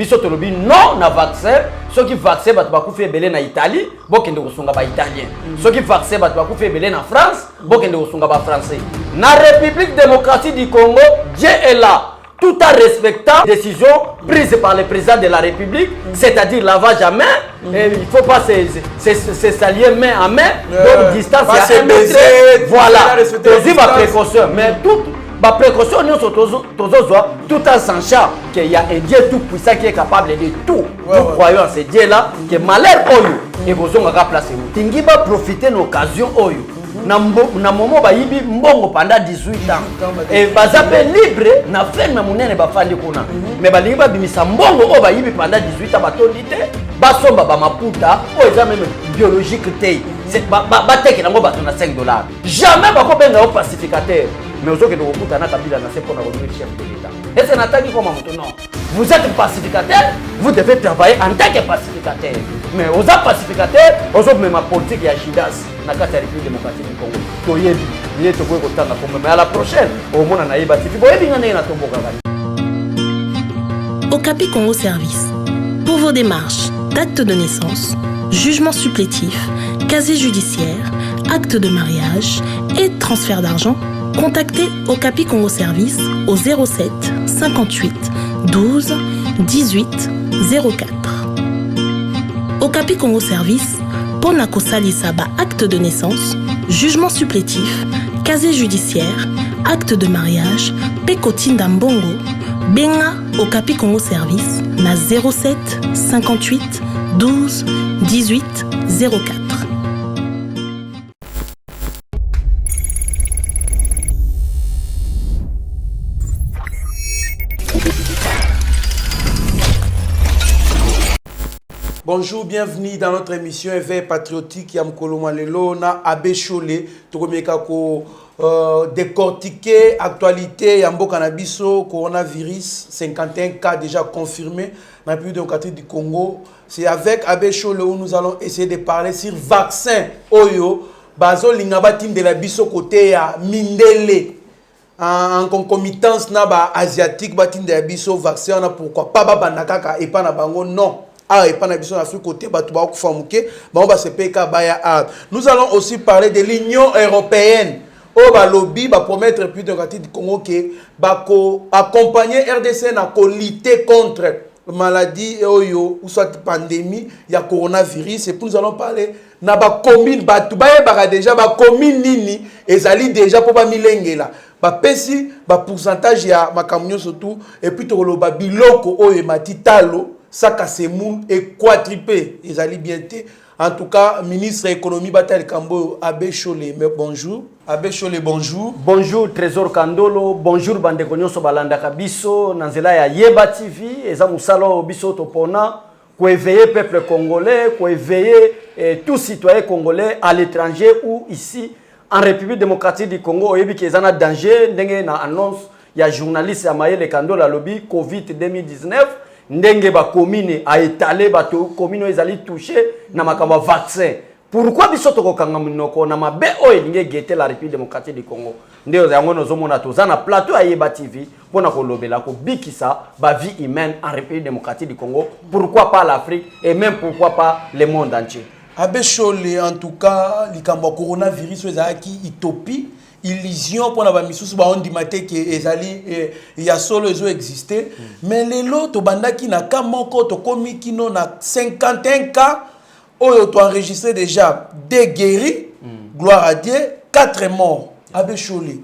biso tolobi non na vaccin ceux qui vaccin bato bakufa ebele na Italie bokende kosunga ba italien ceux qui vaccin bato bakufa ebele na France bokende kosunga ba français na République démocratique du Congo Dieu est là tout en respectant les décisions prises par le président de la République, c'est-à-dire lavage à main, et il ne faut pas se saluer main à main, donc distance à 1 mètre, voilà, c'est ma précaution, mais toute ma précaution, tout en sachant qu'il y a un Dieu tout puissant qui est capable de tout. Nous croyons en ce Dieu-là, que malheur Oyo, et vous avez placé. Tingi va profiter de l'occasion Oyo. Na momo ba yibi mbongo pendant 18 ans et bazape libre na ferme munene ba fandi kuna mais ba lingi ba bimisa mbongo o ba yibi pendant 18 ans batondi te ba somba ba maputa o eza même biologique te c'est ba teke nango bato na $5 jamais ba ko benga o pacificateur mais ozoke de kokuta na kabila na c'est pour na devenir chef de l'État et c'est nataki comme un non vous êtes pacificateur vous devez travailler en tant que pacificateur mais aux pacificateurs aux même politique ya Chidas na kati ya République démocratique du Congo toyebi biye to ko tanga comme mais à la prochaine au mona na yeba tifi boyebi ngana na tomboka bani Okapi Congo Service pour vos démarches d'acte de naissance, jugement supplétif, casier judiciaire, acte de mariage et transfert d'argent, contactez Okapi Congo Service au 07 58 12 18 04. Okapi Congo Service pour na kosalisa ba acte de naissance, jugement supplétif, casier judiciaire, acte de mariage, pekotinda mbongo, benga Okapi Congo Service na 07 58 12 18 04. Bonjour, bienvenue dans notre émission Éveil patriotique Yamkolo Malelo na Abbé Cholé tokomeka ko décortiquer actualité Yambo Cannabiso coronavirus 51 cas déjà confirmés dans la République démocratique du Congo. C'est avec Abbé Cholé où nous allons essayer de parler sur vaccin Oyo bazo lingaba team de la biso côté ya Mindele en concomitance na ba asiatique ba team de la biso vaccin na pourquoi pas ba banakaka et pas na bango non. Nous allons aussi parler de l'Union européenne. Lobby va promettre plus de du Congo qui va accompagner RDC à lutter contre maladie ou soit pandémie, il y a coronavirus. Et puis nous allons parler na ba commune déjà ba commune nini ezali déjà pour ba milengela. Ba pesi ba pourcentage ya makamnyo surtout et puis to lo ba biloko oyo matitalo Saka Semoun et quadrupé. Ils allaient bien. En tout cas, ministre de l'économie Batal Kambo, Abbé Cholé. Mais bonjour. Abbé Cholé, bonjour. Bonjour, Trésor Kandolo. Bonjour, Bandekonyo Sobalanda Kabiso. Nanzela ya Yeba TV. Eza Moussalo Biso Topona. Pour éveiller le peuple congolais, pour éveiller tout citoyen congolais à l'étranger ou ici, en République démocratique du Congo. Il y a un danger. Il y a une annonce. Il y a un journaliste Amaye Kandolo lobby Covid 2019. Ndenge ba commune a étalé ba commune ezali touché na makamba vaccin. Pourquoi biso to kanga munoko na mabe o elinge gete la République démocratique du Congo. Ndeo zango nozo mona toza na plateau ya Yeba TV pona ko lobela ko bikisa ba vie humaine en République démocratique du Congo. Pourquoi pas l'Afrique et même pourquoi pas le monde entier. Abbé Cholé, en tout cas, likambo coronavirus ezaki utopie. Illusion pour la bamisous ba on dit maté que ezali il y a solo ezo existé mais les lots banda qui na ka moko to komi kino na 51 cas oyo to enregistré déjà 2 guéris gloire à Dieu 4 morts. Abbé Cholé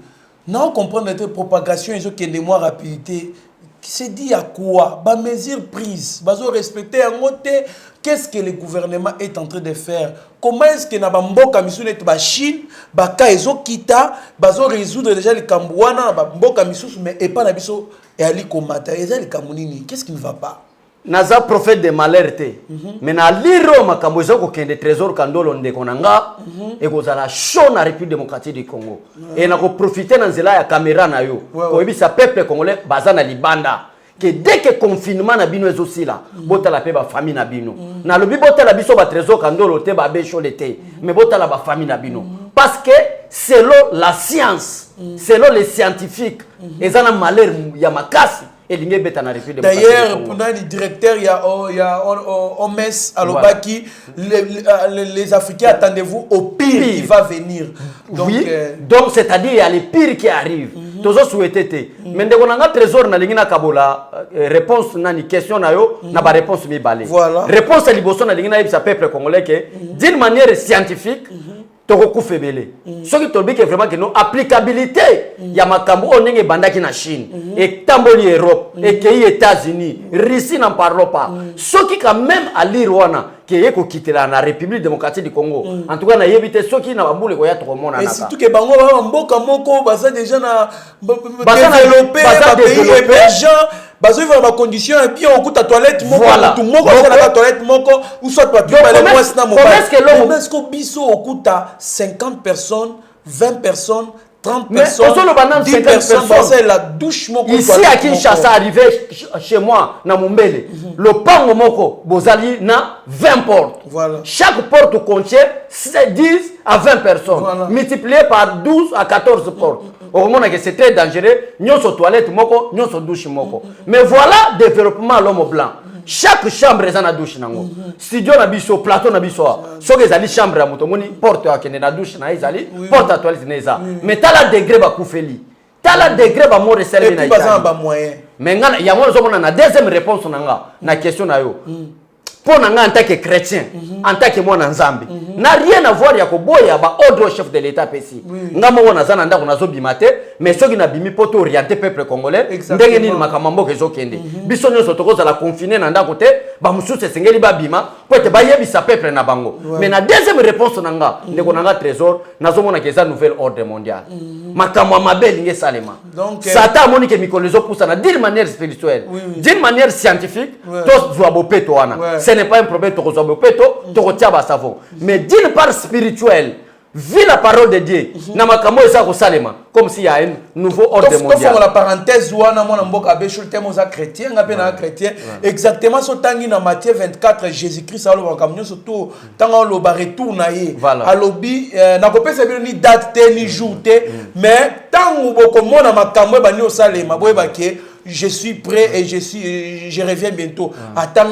non comprendre notre propagation ezo que de moi rapidité qui se dit à quoi ba mesures prises bazo respecter en côté. Qu'est-ce que le gouvernement est en train de faire? Comment est-ce que na mboka misusu ba Chine ba ka ezo kita bazo résoudre déjà les kambouana ba mboka misusu mais et pas na biso et ali komata ezali kamunini? Qu'est-ce qui ne va pas? Naza prophète de malheur te. Mais na liro makambo ezoko kende trésor Kandolo ndeko nanga et kozala chaud na République démocratique du Congo. Et na ko profiter na nzela ya caméra na yo. Ko yebisa peuple congolais bazana libanda. Que dès que confinement na bino aussi là, bota la paix ba famille na bino. Na lobi bota la biso ba trésor Kandolo te ba Abbé Cholé te, mais bota la ba famille na bino. Parce que selon la science, selon les scientifiques, ezana malheur ya makasi elingi beta na République d'ailleurs pendant le directeur il y a OMS Alobaki les Africains attendez-vous au pire qui va venir. Donc oui, donc c'est-à-dire il y a les pires qui arrivent. Tozo souhaité mais ndeko nanga trésor na lingi na kabola réponse na ni question na yo na ba réponse mi balé. Voilà. Réponse à liboso na lingi na yebisa peuple congolais que d'une manière scientifique toko febele. Ce qui tobi que vraiment que non applicabilité ya makambo onenge bandaki na Chine et tamboli Europe et pays États-Unis, Russie n'en parlons pas. Ce qui quand même à l'Irwana qui est ko quitter la République démocratique du Congo. En tout cas na yebité ce qui na bambule ko ya to mona naka. Et surtout que bango ba mboka moko baza déjà na développé ba pays émergent. Bazo vivre ma condition et puis on coûte à toilette moko tout moko na la toilette moko ou soit toi tu vas le moins na mobile. Est-ce que biso au coûte à 50 personnes, 20 personnes, 30 personnes, 10 personnes, c'est la douche moko. Ici à Kinshasa arrivé chez moi na Mumbele, le pango moko bozali na 20 portes. Voilà. Chaque porte contient 10 à 20 personnes, voilà. Multiplié par 12 à 14 portes. Au moment que c'est très dangereux, nous sommes toilette moko, nous sommes douche moko. Mais voilà développement à l'homme blanc. Chaque chambre est dans douche nango. Studio na biso, plateau na biso. So que zali chambre à moto, moni porte à kene na douche na izali, porte à toilette neza. Mais t'as la degré ba koufeli. T'as la degré ba mo reservé na izali. Mais ngana ya mo zo mona na deuxième réponse nanga na question na yo. Pour en tant que chrétien, en tant que moi nzambi, n'a rien à voir avec boya ba ordre chef de l'État pesi. Ngamo wana zana ndako nazo bimate, mais ceux qui na bimi poto orienter peuple congolais, ndenge nini makamambo kezo kende. Biso nyoso tokoza la confiner na ndako te, ba mususu sengeli ba bima, po te ba yebisa peuple na bango. Mais na deuxième réponse nanga, ndeko nanga trésor, nazo mona keza nouvel ordre mondial. Makamwa mabel nge salema. Donc Satan moni ke mikolezo poussa na d'une manière spirituelle, d'une manière scientifique, tous doit bopeto wana. Ce n'est pas un problème de recevoir le savon. Mais d'une part spirituelle, vu la parole de Dieu, comme s'il y a un nouveau ordre mondial. La parenthèse, chrétien, chrétien. Exactement ce temps dans Matthieu 24, Jésus-Christ a le surtout tant le retour à l'obi, n'a pas ni date ni jour, mais tant que mon salema, je suis prêt et je reviens bientôt. Attends,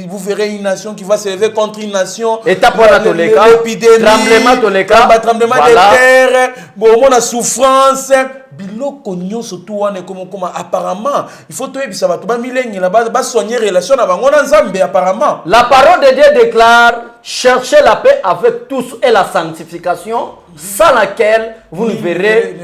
vous verrez une nation qui va se lever contre une nation. Tremblement de terre, la souffrance. Biloko nyonso tout wane comme apparemment il faut toyebi ça va to ba milengi là bas soigner relation na bango na Nzambe apparemment. La parole de Dieu déclare cherchez la paix avec tous et la sanctification sans laquelle vous ne verrez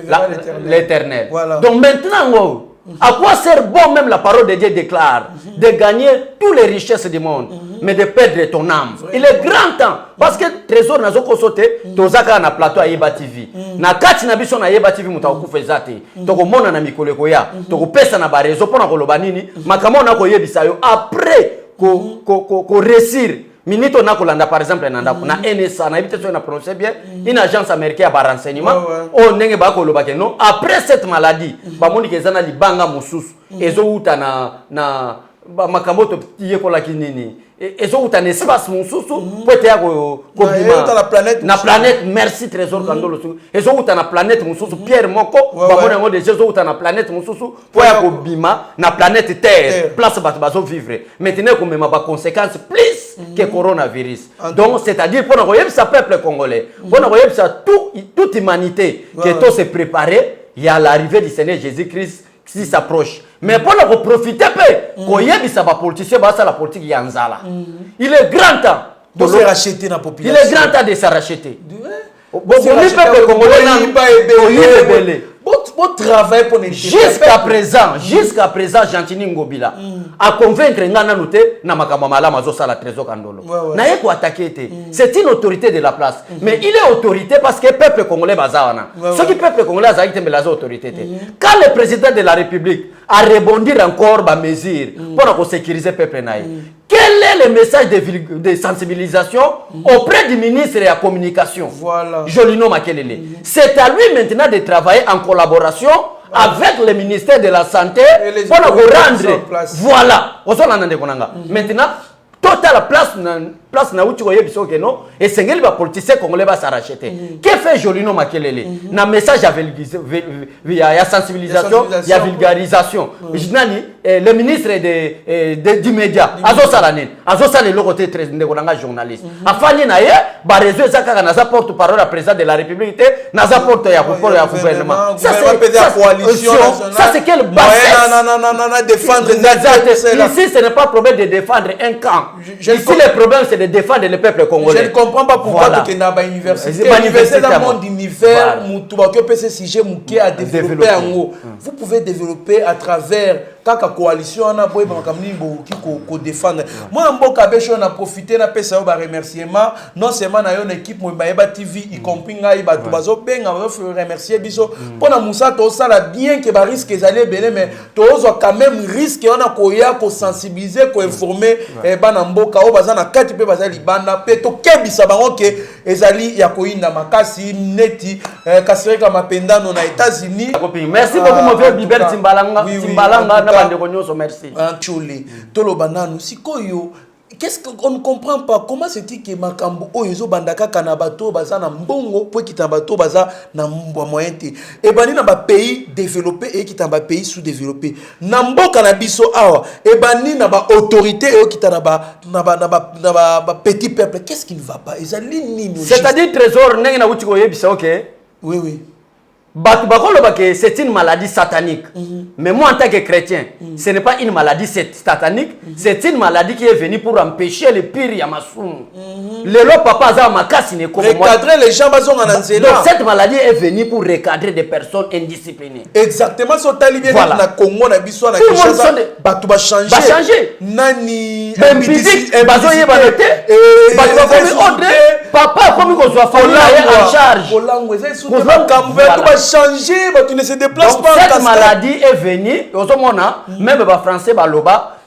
l'Éternel. Voilà. Donc maintenant à quoi sert bon même la parole de Dieu déclare de gagner toutes les richesses du monde, mais de perdre ton âme. Il est grand temps parce que trésor na zoko sauté tozaka na plateau à Yeba TV. Na kati na biso na Yeba TV muta okufa te. Toko mona na mikolo ko ya. Toko pesa na barezo pona ko loba nini makamo na ko yebisa yo après ko réussir. Minito na kolanda par exemple na ndako na NSA na éviter na prononcer bien une agence américaine à renseignement on nenge ba ko loba ke non après cette maladie ba moni ke zana libanga mususu ezo uta na makambo to yekola kinini ezo uta na espace mususu pote ya ko bima na planète merci trésor kandolo ezo uta na planète mususu Pierre moko ba moni ngo de ezo uta na planète mususu po ya ko bima na planète terre place bato bazo vivre maintenant ko mema ba conséquences plus que coronavirus. Donc, c'est-à-dire, pour nous, ça peuple congolais, pour nous, ça toute humanité qui est se préparer, il y a l'arrivée du Seigneur Jésus-Christ qui s'approche. Mais pour nous profiter, quand il y a des politiciens, c'est la politique qui est en zala. Il est grand temps de se racheter la population. Il est grand temps de se racheter. Peuple congolais, votre travail pour les jusqu'à présent Gentini Ngobila a convaincre ngana noté na makamamala mazo sala trésor kandolo na yeko attaquer té c'est une autorité de la place mais il est autorité parce que peuple congolais bazawana ce qui peuple congolais a été la autorité quand le président de la République a rebondir encore ba mesure pour sécuriser peuple naï. Quel est le message de sensibilisation auprès du ministre de la Communication? Voilà. Jolino Makelele. C'est à lui maintenant de travailler en collaboration avec le ministère de la Santé pour rendre. Voilà. Maintenant, total place na uti koyebi so ke non et sengeli ba politicien congolais ba s'arracheter. Que fait Jolino Makelele? Na message via sensibilisation, ya vulgarisation. Jinani le ministre du média azo salanine azo sala le côté très ndeko journaliste afanye na ye ba réseau ezaka na porte parole à président de la République na porte ya gouvernement ça c'est quelle bassesse non défendre ici ce n'est pas problème de défendre un camp ici le problème c'est de défendre le peuple congolais. Je ne comprends pas pourquoi que na ba université dans le monde univers mutu ba que ce sujet muke à développer en haut. Vous pouvez développer à travers kaka coalition on a boy ba kamni bo ki ko défendre. Moi mboka becho on a profité na pesa ba remerciement non seulement na yon équipe mo ba TV y compris ngai ba to bazo benga ba remercier biso pona musa to sala bien que ba risque ezali belé mais to ozo quand même risque on a koya ko sensibiliser ko informer bana mboka o baza na kati pe baza libanda pe to kebisa bango ke ezali ya koinda makasi neti kasireka mapendano na États-Unis. Merci beaucoup mon vieux Bibert Timbalanga na bande konyoso merci. Chole tolo bananu sikoyo. Qu'est-ce qu'on ne comprend pas comment c'est-il que makambo oyo bandaka kanabato baza na mbongo po kitabato baza na mbwa moyente et bani na ba pays développé et kitamba pays sous-développé na mboka na biso awa et bani na ba autorité et kitana ba petit peuple qu'est-ce qui ne va pas ezali nini c'est-à-dire trésor ndenge na wuti ko yebisa OK oui c'est une maladie satanique. Mais moi, en tant que chrétien, ce n'est pas une maladie satanique, c'est une maladie qui est venue pour empêcher le pire Yamassoum. Le lot papa a makasi ne comme recadrer les gens bazon en donc cette maladie est venue pour recadrer des personnes indisciplinées. Exactement, so talibé na Congo na biso na Kinshasa batu ba changer. Nani mbidi bazo yeba noté batu ba comme ordre papa comme ko soit en charge. Kolango ezai sous changer, tu ne se déplaces donc, pas. Cette maladie est venue, même les Français,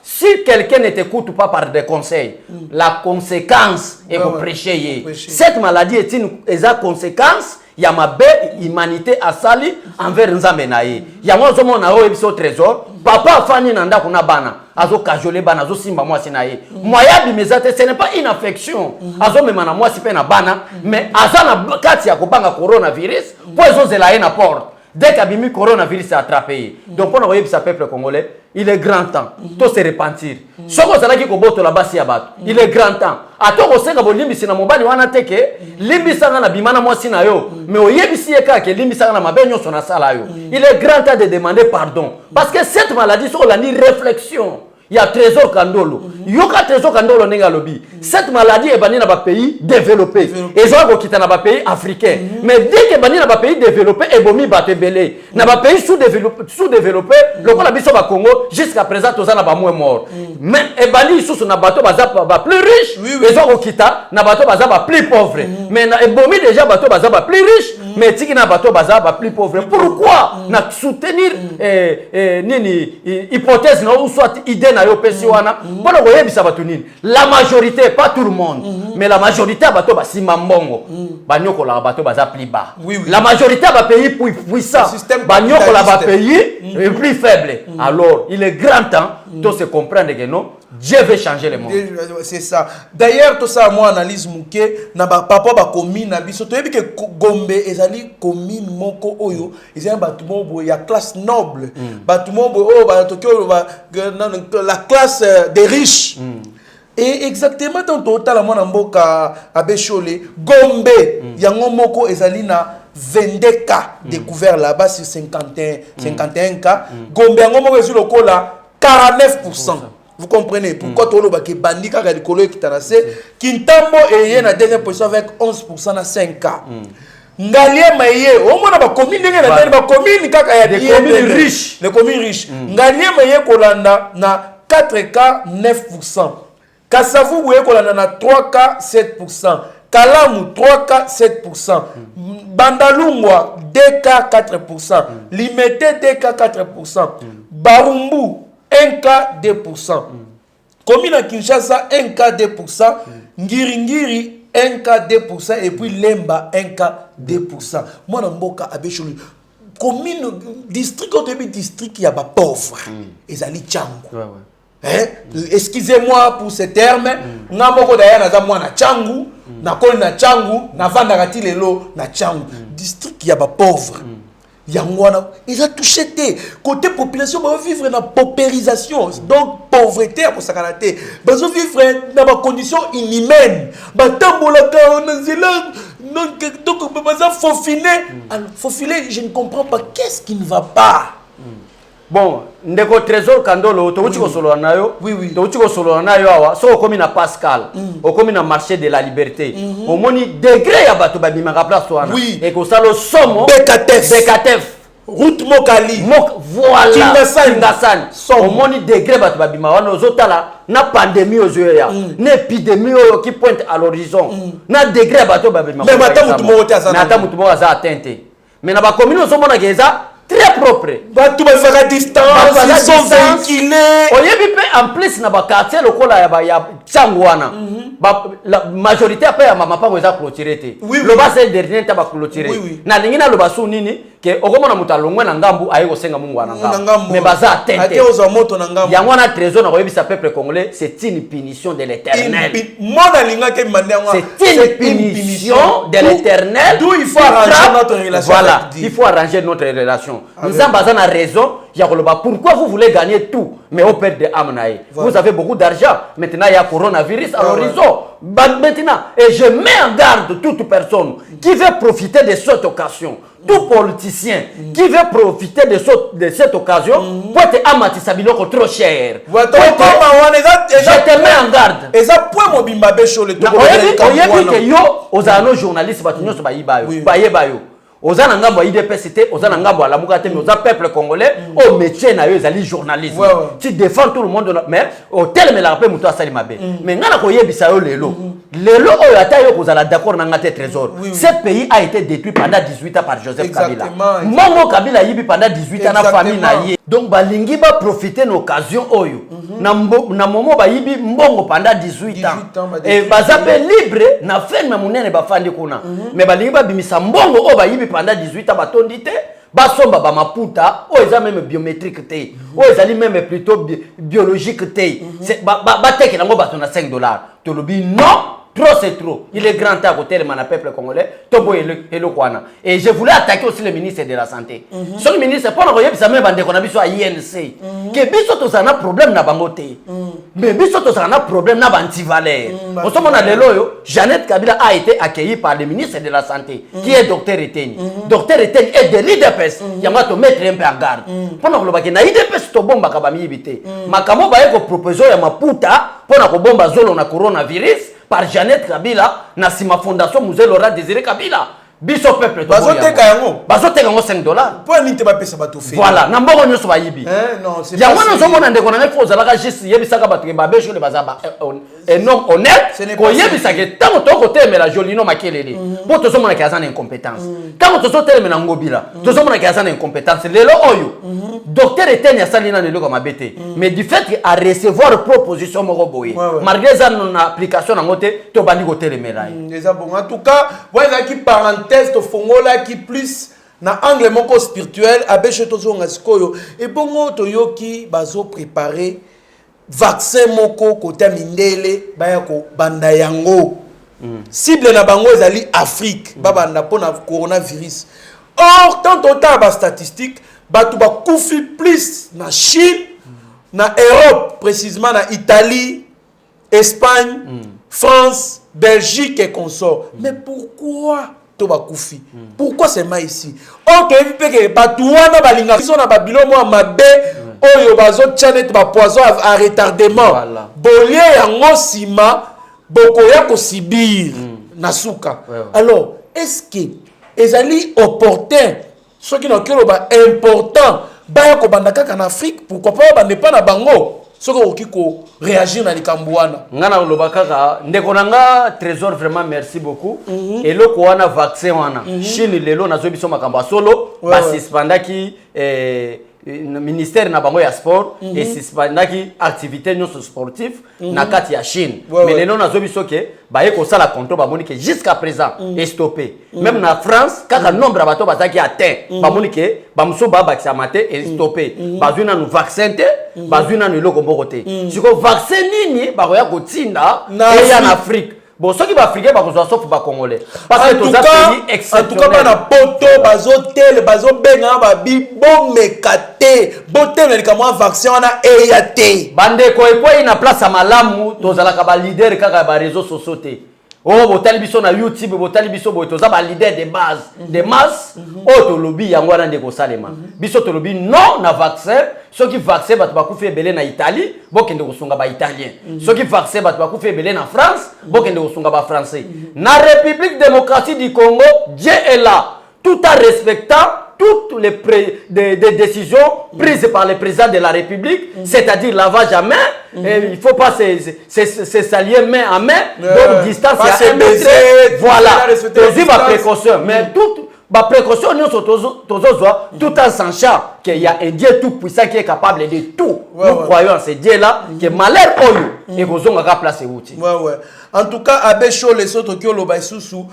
si quelqu'un ne t'écoute pas par des conseils, la conséquence est pour prêcher. Cette maladie est une conséquence. Il y a ma belle humanité à sali envers Nzambenaye. Il y a moi au trésor. Papa Fanny Nanda kuna bana. Azo kajole bana azo simba moi sinaye. Moya bimezate ce n'est pas une affection. Azo memana moi si pe na bana mais azana kati ya kobanga coronavirus pour ezo zela na porte. Dès qu'abimi coronavirus est attrapé. Donc pour nous sa peuple congolais, il est grand temps de se repentir. Soko zalaki ko boto la basi ya bato. Il est grand temps. Atoko senga bo limbisi na mobali wana teke, limbisa na bimana mwasi na yo, mais oyebisi eka ke limbisa na mabenyo sona sala yo. Il est grand temps de demander pardon parce que cette maladie sur la ni réflexion. Il y a Trésor Kandolo. Il y a Trésor Kandolo nenga lobby. Cette maladie est bannie dans les pays développés. Et ça va quitter dans les pays africains. Mais dès que bannie dans les pays développés, et bomi batte belé. Dans les pays sous-développés, le qu'on a vu sur le Congo jusqu'à présent tous na ba moins mort. Mais et bannie sous na bateau baza plus riche. Et ça va quitter na bateau baza plus pauvre. Mais et bomi déjà bateau baza plus riche. Mais tiki na bateau baza plus pauvre. Pourquoi na soutenir nini hypothèse ou soit idée la majorité, pas tout le monde, mais la majorité a bateau basi mambongo, banyoko la bateau baza plus bas. La majorité a pays puissant, banyoko la pays plus faible. Alors, il est grand temps de se comprendre que non, Dieu veut changer le monde. C'est ça. D'ailleurs, tout ça, moi, analyse mouké, na papa ba commune na biso. Tu sais que Gombe ezali commune moko oyo, ils ont bâtiment bo ya classe noble, bâtiment bo oh la classe des riches. Et exactement dans total la mona mboka abechole Gombe yango moko ezali na 22 cas découverts là-bas sur 51 cas. Gombe yango moko ezuli lokola 49%. Vous comprenez pourquoi tout le monde qui bandit quand il colo qui t'anasse Kintambo est en deuxième position avec 11% à 5 cas. Ngalie maye au moins ba commune ndenge na ba commune kaka ya des communes riches les communes riches Ngalie maye kolanda na 4 cas 9%. Kasavu buye kolanda na 3 cas 7%. Kalamu 3 cas 7%. Bandalungwa 2 cas 4%. Limete 2 cas 4%. Barumbu 1 cas 2%. Commune à Kinshasa 1 cas 2%. Ngiri 1 cas 2%. Et puis Lemba 1 cas 2%. Moi, dans Mboka, Abecholi, commune, district, au début, district, il y a des pauvres. Ils allaient Tchangou. Excusez-moi pour ce terme. Namoko d'ailleurs, na zamwa na Tchangou, na kol na Tchangou, na vandagati lelo na Tchangou. District, il y a des pauvres. Yangwana, ils ont touché té. Côté population, va vivre dans la paupérisation, donc pauvreté à Kosakanate. Va vivre dans des conditions inhumaines. Va tambolaka, on a zéland, donc on va faufiler. Faufiler, je ne comprends pas. Qu'est-ce qui ne va pas? Bon, ndeko trésor kandolo, to uchiko solo nayo. Oui. To uchiko solo nayo awa. So okomi na Pascal, okomi na marché de la liberté. Omoni degré ya bato babima ka place wana. Oui. Et ko salo somo Bekatef. Route Mokali. Voilà. Kingasan. Omoni degré bato babima wana ozotala na pandémie ozoya. Na épidémie qui pointe à l'horizon. Na degré bato babima. Mais mata mutu moko aza. Mata mutu moko aza atteinte. Mais na ba commune ozomona geza très propre. Tout va faire à distance, ils sont véhiculés. Oyebi pe en plus na ba quartier lokola ya Tchangwana. La majorité après ya mama pa weza clôturer te. Le bas c'est dernier ta ba clôturer. Na lingina lo basu nini ke okomona mutalongwe na ngambu ayeko senga Mungu wana ngambu. Mais baza atteinte. Ate oza moto na ngambu. Ya ngwana trésor na oyebi sa peuple congolais, c'est une punition de l'Éternel. Mona linga ke mande ngwa. C'est une punition de l'Éternel. D'où il faut arranger notre relation. Voilà, il faut arranger notre relation. Nous avons raison. Pourquoi vous voulez gagner tout, mais au perd de Amnaï? Vous avez beaucoup d'argent. Maintenant, il y a coronavirus à l'horizon. Maintenant, et je mets en garde toute personne qui veut profiter de cette occasion. Tout politicien qui veut profiter de cette occasion pour te amatissa biloko trop cher. Je te mets en garde. Et ça, point mobimba bécho le tout. Oyebi que yo, aux journalistes, batinyo ba yibayo. Ozana ngambo IDPCT, ozana ngambo la mukate, mais oza peuple congolais, au métier na yo ezali journalisme. Tu défends tout le monde, mais au tel me la rappelle muto asali mabe. Mais ngana ko yebisa yo lelo. Lelo oyo ata yo kozala d'accord na ngate trésor. Ce pays a été détruit pendant 18 ans par Joseph Kabila. Mongo Kabila yibi pendant 18 ans na famille na ye. Donc balingi ba profiter l'occasion oyo. Na momo ba yibi mbongo pendant 18 ans. Et bazape libre na ferme munene ba fandi kuna. Mais balingi ba bimisa mbongo o ba yibi pendant 18 ans batondité. Basomba ba maputa o eza même biométrique té o ezali même plutôt biologique té c'est ba teke nango bato na $5 to lobi non. Trop c'est trop. Il est grand temps à côté de mon peuple congolais. Tobo et le Kwana. Et je voulais attaquer aussi le ministre de la Santé. Ce ministre, pour nous, ça m'a bandé qu'on a vu sur INC. Que biso tous un problème na bangote. Mais biso tous un problème na bantivalère. Au moment de l'eau, Jeannette Kabila a été accueillie par le ministre de la Santé, qui est docteur Eteni. Docteur Eteni est de l'IDPS. Il y a te mettre un peu en garde. Pendant que le baké na IDPS to bomba kabami ibité. Makamo ba eko proposition ya maputa pour na ko bomba zolo na coronavirus. Par Jeannette Kabila, na sima fondation Musée Laurent Désiré Kabila. Biso peuple to bazoteka ngo $5. Pour nite ba pesa bato fait. Voilà, na mbongo nyoso ba yibi. Non, c'est pas. Ya wana zomona ndeko na nefo zalaka juste yebisaka bato ke babesho le bazaba un homme honnête ko yebisaka tango to ko temela Jolino Makelele. Po to zomona ke azana incompétence. Tango to so telemela ngobila, to zomona ke azana incompétence. Lelo oyo. Docteur Eteni asalina lelo comme abete. Mais du fait à recevoir proposition moko boye. Malgré ça non application na ngote to bandi ko telemela. Bon, en tout cas, voilà qui parenthèse to fongola qui plus na angle moko spirituel abeche tozo ngaskoyo et bongo toyoki bazo préparer vaccin moko kota mindele baya ko banda yango cible na bango ezali Afrique babanda pona coronavirus. Or tant autant ba statistique batu ba kufi plus na Chine na Europe précisément na Italie, Espagne, France, Belgique et consorts. Mais pourquoi Koufi? Pourquoi c'est mal ici? Ok, Batouana Balinga, ils sont à Babylone, moi, ma baie, Oyo Bazo, Tchanet, ma poison à retardement. Bollier, Yango, Sima, Bokoya, Kosibir, Nasuka. Alors, est-ce que les alliés opportuns, ceux qui n'ont que important, Bayako Bandaka en Afrique, pourquoi pas, n'est pas na Bango? Ce qui réagir dans les Cambouana. Ngana lobakaka ndekonanga trésor vraiment merci beaucoup. Et le koana vaccin wana. Chine lelo na zobiso makamba solo ba suspendaki ministère na bango ya sport et suspendaki activité non sportive na kati ya Chine. Mais lelo na zobiso ke ba yeko sala contrôle ba monique jusqu'à présent est stoppé. Même na France kaka nombre bato bataki atteint ba monique ba muso ba vaccin maté est stoppé. Bazuna nous vaccin te bazuna nous loko mbokote. Siko vaccin nini ba koya kotinda et en Afrique. bon ceux qui va africain ba kozwa sauf ba congolais parce que tous pays en tout cas exceptionnels bana poto bazotel bazobenga babi bomekate botel likamwa vaccin wana eyate bande ko ekwei na place ya malamu tozalaka ba leader kaka ba réseaux sociaux te oh botali biso na YouTube botali biso boy toza ba leader de base de masse o to lobby yango wana ndeko salema biso to lobby non na vaccin ceux qui vaccin bato bakufi ebele na Italie bokende kosunga ba italien ceux qui vaccin bato bakufi ebele na France bokende kosunga ba français na République démocratique du Congo Dieu est là tout en respectant toutes les décisions prises par le président de la République, c'est-à-dire lavage à main, il ne faut pas se saluer main à main, donc distance à 1 mètre, voilà, c'est ma précaution, mais toute ma précaution, tout en sachant qu'il y a un Dieu tout puissant qui est capable de tout. Nous croyons en ce Dieu-là, que malheur oyo, et vous avez place outil. En tout cas, Abécho, les autres qui ont le baissou,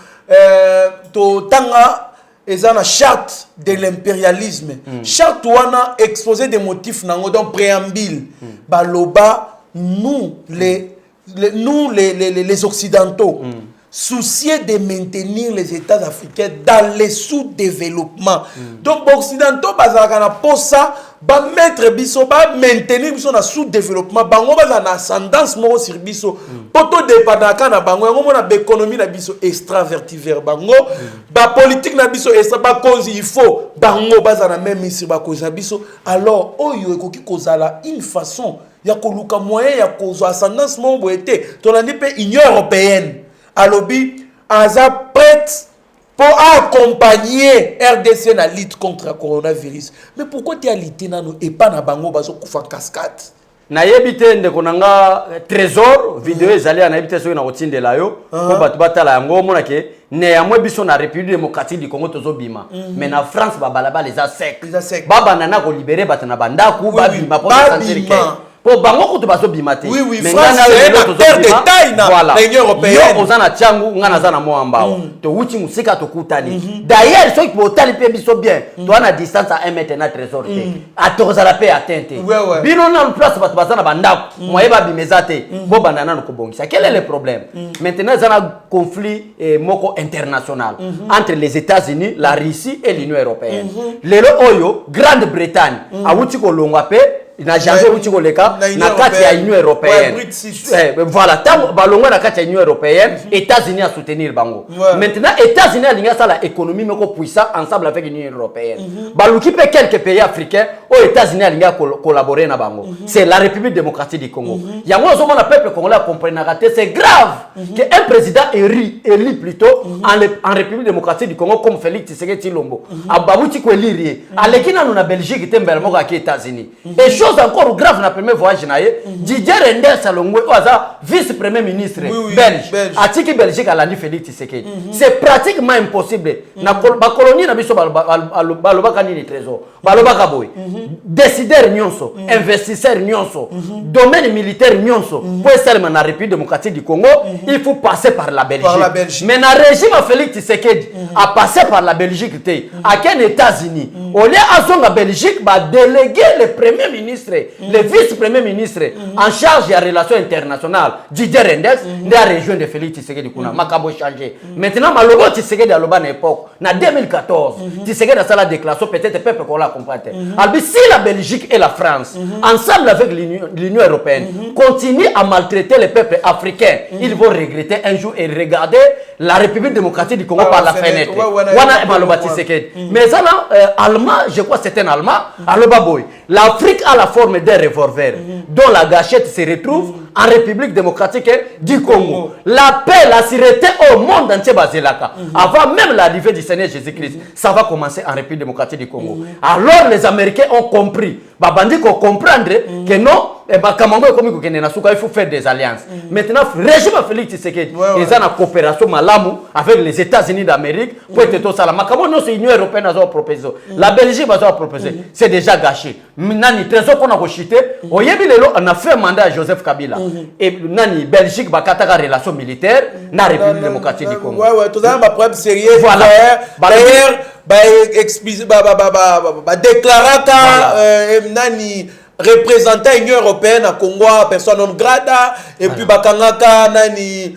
tanga. Et ça la charte de l'impérialisme. Charte wana exposé des motifs dans préambule. Baloba nous les occidentaux souciés de maintenir les États africains dans les sous-développement. Donc occidentaux bazalaka pour ça ba mettre biso ba maintenir biso na sous-développement bango baza na ascendance moko sur biso poto dépendaka na bango yango mona économie na biso extraverti vers bango ba politique na biso extra ba cause il faut bango baza na même ici ba cause na biso alors oyo ekoki kozala une façon ya koluka moyen ya kozwa ascendance moko boete tolandi pe Union européenne alobi aza prête pour accompagner RDC dans la lutte contre le coronavirus. Mais pourquoi tu as lutté et pas dans bango bazo kufa cascade? Na yebite ndeko nanga trésor vidéo ezali na yebite so na otinde la yo ko batu batala yango mona ke ne ya mwe biso na République démocratique du Congo tozo bima mais na France ba balaba les a sec baba nana ko libérer batana bandaku ba bima pour sentir que pour bango ko to bazo bima te mais ngana c'est un terre de taille na l'Union européenne yo ozana tiangu ngana zana mo ambao to wuti musika to kutani d'ailleurs ceux qui botali pe biso bien to na distance à 1 mètre na trésor te atozala pe atteinte bino na place batu bazana bandaku moye ba bimeza te bo bandana no kobongisa quel est le problème maintenant zana conflit moko international entre les États-Unis la Russie et l'Union européenne lelo oyo Grande-Bretagne a wuti ko longwa pe na janvier wuti ko leka na kati ya Union européenne voilà tant balongwa na kati ya Union européenne États-Unis a soutenir bango maintenant États-Unis a linga ça la économie moko puissant ensemble avec l'Union européenne baluki pe quelques pays africains aux États-Unis a linga collaborer na bango c'est la République démocratique du Congo yango zo mona peuple congolais comprendre raté c'est grave que un président élu plutôt en République démocratique du Congo comme Félix Tshisekedi Tshilombo ababuti ko élire alekina na Belgique tembele moko ak États-Unis et chose encore grave na premier voyage naie Didier Reynders Salongwe oza vice-premier ministre belge atiki Belgique alandi Félix Tshisekedi c'est pratiquement impossible na ba colonie na biso balobaka ni trésor balobaka boy décideur nyonso investisseur nyonso domaine militaire nyonso pour être na République démocratique du Congo il faut passer par la Belgique mais na régime Félix Tshisekedi a passé par la Belgique te à quel États-Unis au lieu azonga Belgique ba déléguer le premier ministre le vice-premier ministre en charge des relations internationales Didier Reynders de la région de Félix Tshisekedi kuna makabo changé maintenant malobo Tshisekedi aloba na époque na 2014 Tshisekedi a ça la déclaration peut-être peuple qu'on la comprendre albi si la Belgique et la France ensemble avec l'Union européenne continuent à maltraiter les peuples africains ils vont regretter un jour et regarder la République démocratique du Congo par la fenêtre wana maloba Tshisekedi mais ça allemand je crois c'est un allemand aloba boy l'Afrique a la forme d'un revolver dont la gâchette se retrouve en République démocratique du Congo. La paix, la sûreté au monde entier bazelaka. Avant même l'arrivée du Seigneur Jésus-Christ, ça va commencer en République démocratique du Congo. Alors les Américains ont compris, babandi ko comprendre que non, il faut faire des alliances. Maintenant, le régime Félix Tshisekedi, ils ont une coopération malamu avec les États-Unis d'Amérique pour être tout ça. L'Union européenne a proposé, la Belgique a proposé, c'est déjà gâché. Nani trésor qu'on a rechuté, on a fait un mandat à Joseph Kabila et Nani Belgique va kataka relation militaire na République démocratique du Congo. Tout ça un problème sérieux. Voilà. D'ailleurs, expliquer déclarer nani représentant l'Union européenne à Congo, personne non grata, et puis bakangaka nani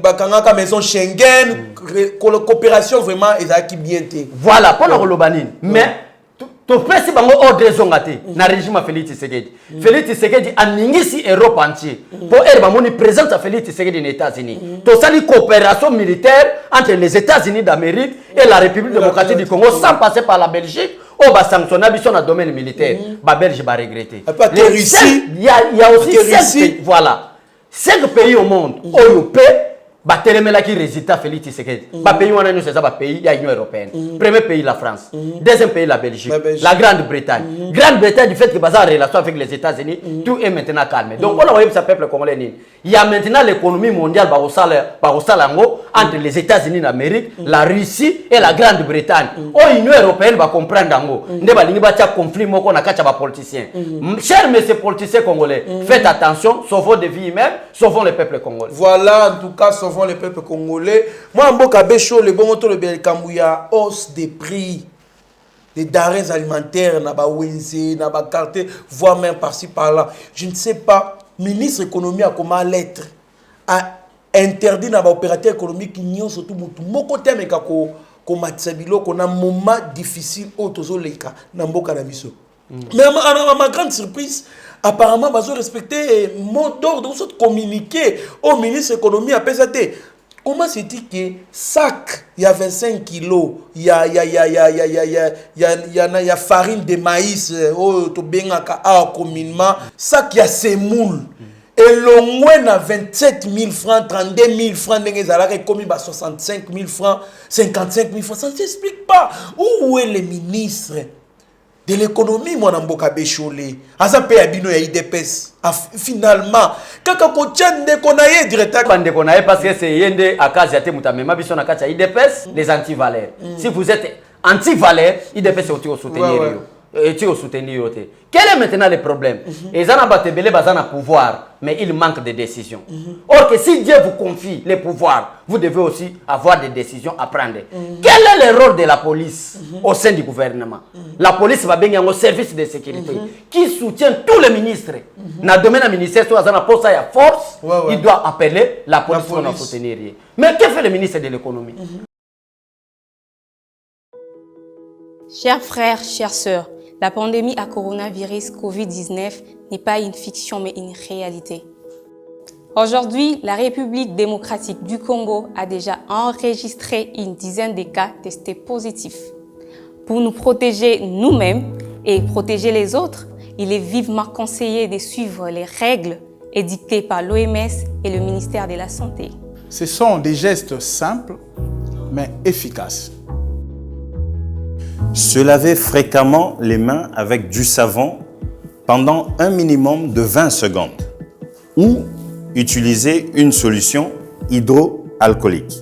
bakangaka maison Schengen, coopération vraiment qui bien été. Voilà, pour le Lobanine. Mais to pesi bango ordre zongate na régime Félix Tshisekedi. Félix Tshisekedi aningisi Europe entier. Pour elle bamoni présente à Félix Tshisekedi aux États-Unis. To sali coopération militaire entre les États-Unis d'Amérique et la République démocratique du Congo sans passer par la Belgique. On va sanctionner dans le domaine militaire. La Belgique va regretter. Il y a aussi 5 pays, voilà, 5 pays au monde où le paix va téléméla qui résultat Félix Tshisekedi. Les pays où on a nous c'est ça pays, il y a l'Union européenne. Premier pays la France, deuxième pays la Belgique, la Grande-Bretagne. Grande-Bretagne du fait que bazar relation avec les États-Unis, tout est maintenant calme. Donc on a voyé ce peuple congolais. Il y a maintenant l'économie mondiale entre les États-Unis d'Amérique, la Russie et la Grande-Bretagne. L'Union européenne va comprendre ngo. Ne ba lingi ba tia conflit moko na kacha ba politiciens. Chers messieurs politiciens congolais, faites attention, sauvons des vies humaines, sauvons les peuples congolais. Voilà, en tout cas, sauvons les peuples congolais. Moi, Mboka Bécho, le bon moto le Belkamouya, hausse des prix des denrées alimentaires, na ba wenze, na ba carte, voire même par-ci par-là. Je ne sais pas, ministre économie a comment lettre a interdit na ba opérateur économique qui surtout mutu moko teme ka ko matsabilo qu'on a moment difficile au tozo leka na mboka na biso. Mais à ma grande surprise, apparemment bazo respecter mot d'ordre ou communiquer au ministre économie à PSAT. Comment c'est dit que sac il y a 25 kilos, il y a farine de maïs au to bengaka a communément, sac il y a semoule. Et le moins à 27 000 francs, 32 000 francs, comme 65 000 francs, 55 000 francs. Ça ne s'explique pas. Où est le ministre de l'économie, mon amboka bécholé? Asa pe abino ya IDPS. Finalement, kaka ko tchande konaye directeur. Bande konaye parce que c'est yende akazi ate mutamema biso na kati ya IDPS les anti-valeurs. Si vous êtes anti-valeurs, IDPS c'est au soutenir. Et tu es au soutenir. Quel est maintenant le problème? Les gens ont pouvoir, mais il manque de décisions. Or que si Dieu vous confie les pouvoirs, vous devez aussi avoir des décisions à prendre. Quel est le rôle de la police au sein du gouvernement? La police va bien au service de sécurité qui soutient tous les ministres. Dans le domaine du ministère, si on a posé à force, il doit appeler la police pour nous soutenir. Mais que fait le ministre de l'économie? Chers frères, chères sœurs, la pandémie à coronavirus Covid-19 n'est pas une fiction mais une réalité. Aujourd'hui, la République démocratique du Congo a déjà enregistré une dizaine de cas testés positifs. Pour nous protéger nous-mêmes et protéger les autres, il est vivement conseillé de suivre les règles édictées par l'OMS et le ministère de la Santé. Ce sont des gestes simples mais efficaces. Se laver fréquemment les mains avec du savon pendant un minimum de 20 secondes ou utiliser une solution hydroalcoolique.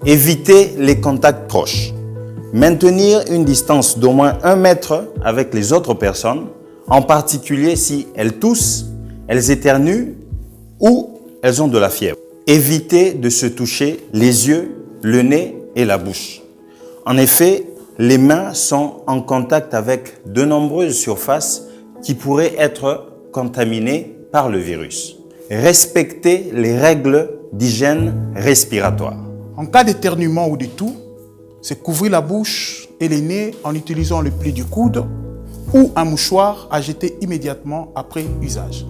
Éviter les contacts proches. Maintenir une distance d'au moins 1 mètre avec les autres personnes, en particulier si elles toussent, elles éternuent ou elles ont de la fièvre. Éviter de se toucher les yeux, le nez et la bouche. En effet, les mains sont en contact avec de nombreuses surfaces qui pourraient être contaminées par le virus. Respectez les règles d'hygiène respiratoire. En cas d'éternuement ou de toux, c'est couvrir la bouche et les nez en utilisant le pli du coude ou un mouchoir à jeter immédiatement après usage.